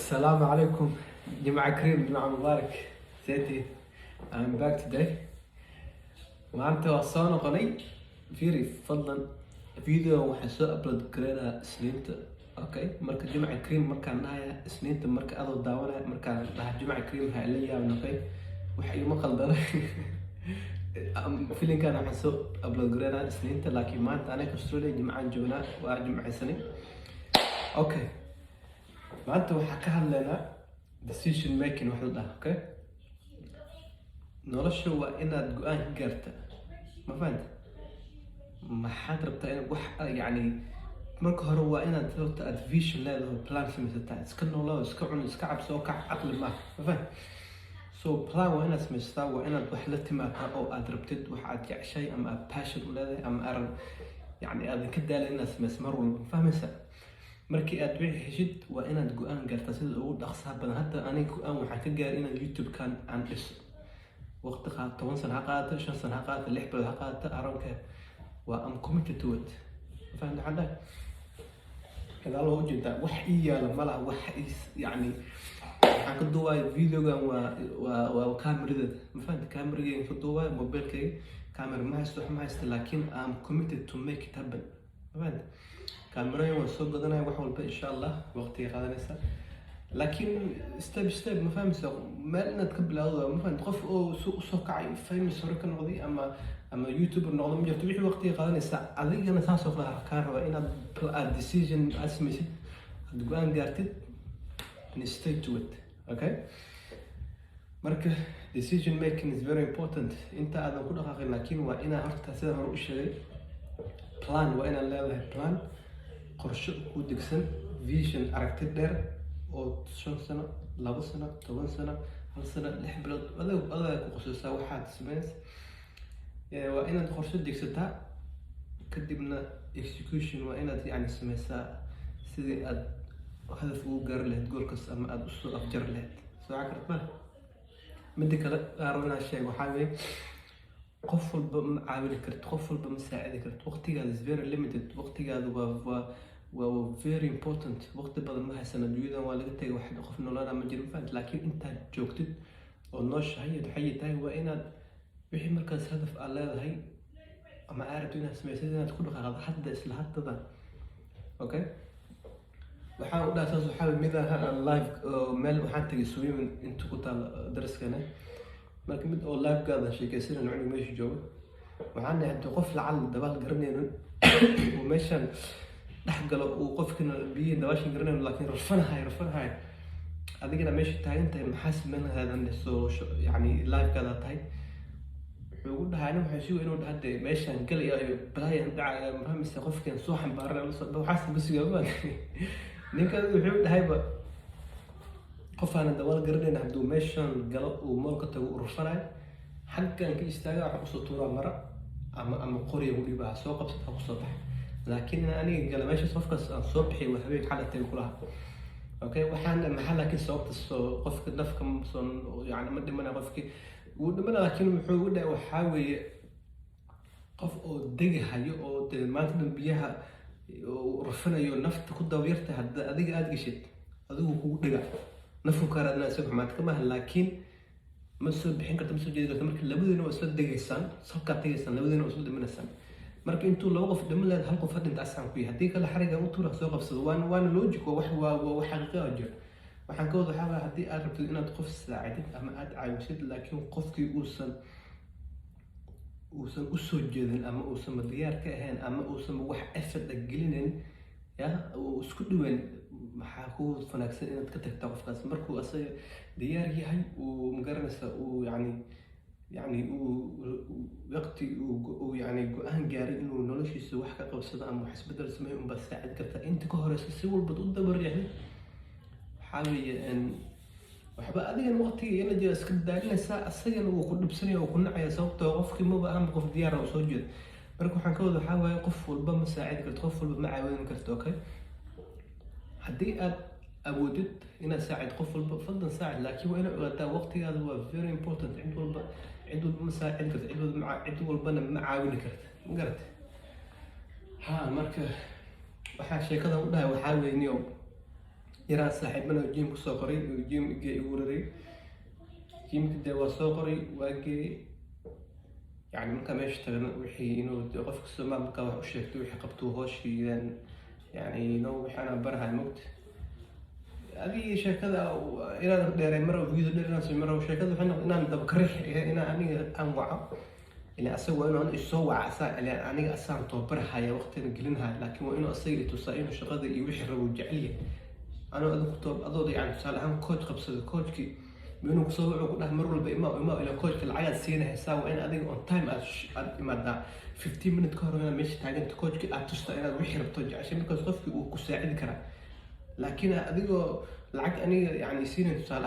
السلام عليكم جماعة كريم جماعة مبارك زيتي. I'm back today وأنت وصلنا قني فيري فضلا فيديو وحسوا أبلود كرينا سنينت أوكي مركز جماعة كريم مركز نهاية سنينت مركز أضو داونا مركز جماعة كريم هاي اللي يا أوكي وحي ما خلدنا فيلين كان حسوا أبلود كرينا سنينت لكن ما أنا كأستراليا جماعة جبنا وجماعة سنين أوكي maanta waxaa ka hadlaynaa decision making wax la dhaho okay nolosha waa inaad go'aan ka gaarta ma fahanta maxaad rabtaa in wax yani marka hore waa inaad rabta aad vision leedahay plan samaysataa iska noolaa iska cun iska cabso oo kac caqli ma fahanta so plan waa inaad samaysataa waa inaad wax la timaadaa oo aad rabtid wax aad jeceshay ama aad passion u leedahay ama aad yani aad ka daalay inaad samayso mar walba fahmaysa markii aad wixii heshid waa inaad go'aan gaartaa sida ugu dhaqsaha badan hadda aniga go'aan waxaan ka gaaray inaan youtube kan aan dhiso waqti qaad 10 sano ha qaadato 5 sano ha qaadato 6 bilood ha qaadato aroonka waa am committed to it fahmta hadda kada loo jeeda wax iyaala malaha wax yani waxaan ka duubay videogan waa kamerada ma fahmta kamerada ka duubay mobilkay kamera ma haysto laakiin am committed to make it happen ma fahmta كاميرا وصوت بدنا يوحول إن شاء الله وقت يقعدنا لكن step ما فاهم سو ما لنا تقبل هذا ما فاهم تخف أو سوق عين فاهم السرقة النقدي أما يوتيوب النقدي مجرد تبيح وقت يقعدنا ساعة عليك أنا ساسو فلا كان رأينا decision أسميه تقولان قارتد stay to it okay مركه decision making is very important أنت هذا كله خاطر لكن وأنا هرت هسه هروح شيء plan وأنا لا plan qorshe ku degsan vision aragti dheer oo 5 sano 2 sano 10 sano 1 sano 6 bilood adag ku qosaysaa waxaad sameeyay waa inaad qorshe degsataa kadibna execution waa inaad yani sameeysaa sidii aad hadaf ugu gaar lahayd goolkaas ama aad u soo afjar lahayd soo cakartma mid kale qaarna shay waxa weey qof walba ma caawin karto qof walba ma saacidi karto waqtigaada is very limited waqtigaada waa very important waqti badan ma haysan adduunyada waa laga tagay wax qof nolol ama jiro fahad laakiin inta joogtid oo nooshahay waxay tahay waa inaad wixii markaas hadaf aad leedahay ama aad inaad sameeysid inaad ku dhaqaaqdo hadda isla hadda okay waxaan u dhaasas waxa midaha live meel waxaan tagay swimming inta ku taal daraskana marka mid oo live gaada sheekaysan inuu meesha joogo waxaan nahay qof lacal dabaal garanayno oo meeshan dhaxgalo oo qofkina biyo dabaashin garanayno laakiin rafanahay adigana meesha taagantay maxaa sameeynahadan soo yani live gaada tahay wuxuu u dhahay inuu xisuu inuu dhahday meeshan galayo balaayan dhacay maamisa qofkan soo xambaaray waxaas bisiga ninka wuxuu dhahayba qof aan dabaal garanayna haduu meeshan galo oo moolka tago urfanay xaggan ka istaaga waxa ku soo tuuraa mara ama qoriyo u dhibaa soo qabsata ku soo baxay laakiin aniga gala meesha qofkaas aan soo bixi wax habeen xalatay kulaha okay waxaan maxaa laakiin sababta soo qofka nafka soo yani ma dhimana qofki uu dhimana laakiin wuxuu u dhaay waxa weeye qof oo degahayo oo maanta biyaha urfanayo nafta ku dawyarta hadda adiga aad gashid adigu kugu dhiga نفهم كارنا سبح ما تكمل لكن مسؤول بحين كنت مسؤول جديد مركز لابد إنه أسود دقيسان سكر دقيسان لابد إنه أسود من السن مركز أنتوا لو وقف دم الله هلقوا فتن تأسعن فيها هديك الحركة مطورة سوق في صوان وان لوجيك وحقيقة أجر وحنقول حاجة هدي أعرف إنها تقف ساعدين أما أدعي وشد لكن قفك وصل أسود جدا أما أوصل مديار كهان أما أوصل وح أفد الجلين يا وسكت وين محاكو فنكسر إن تكتك تعرف قاس مركو أصير ديار هاي ومقرنسة يعني وقتي ويعني جوهان جاري إنه نولش يسوي حاجة قوسة أم حسب درس ما يوم بس ساعد كرتا أنت كهرس السوول بدون دبر يعني حاول أن وحبا أدي الوقتي أنا جالس كداري ساعة أصير وكل بسنة وكل عيا سوق توقف كم بقى أهم قف ديار وسجد مركو حنكود حاول يقف والبم ساعد كرت قف والبم عاون كرت أوكي haddii aad awoodid inaad saacid qof walba fadlan saacid laakiin waa inaad ogaataa waqtigaada waa very important cid walba ma saacid karta cid walbana ma caawini karta ma garatay marka waxaa sheekada u dhahay waxaa weeyniyo yaraan saaxiibana jiim kusoo qoray jiim igee igu raray jiimka dee waa soo qoray waa geeyey يعني markaa meesha tagana wixii inuu qofka Soomaali markaa wax u sheegto wixii qabto hooshii يعني inuu waxaan barahay moogta adii sheekada inaan dheeray mar video dheeraan soo mar sheekada waxaan inaan dab karix inaan aniga aan waco ila asagoo inuu isoo waca aniga asaan tababarhaya waqtiga gelinaya laakiin waa inuu asaga tusaa inuu shaqada iyo wixii rabo jecel yahay anoo adoo yani tusaale ahaan coach qabsado coachkii inuu kusoo wuxuu ku dhahay mar walba ima ila coachka lacag aad siinaysaa waa in adiga on time aad imaadaa 15 minutes ka hor inaad meesha taaganta coachkii aad tusta inaad wixii rabto jeceshay markaas qofkii uu ku saacidi karaa laakiin adigoo lacag aniga yani siinay tusaale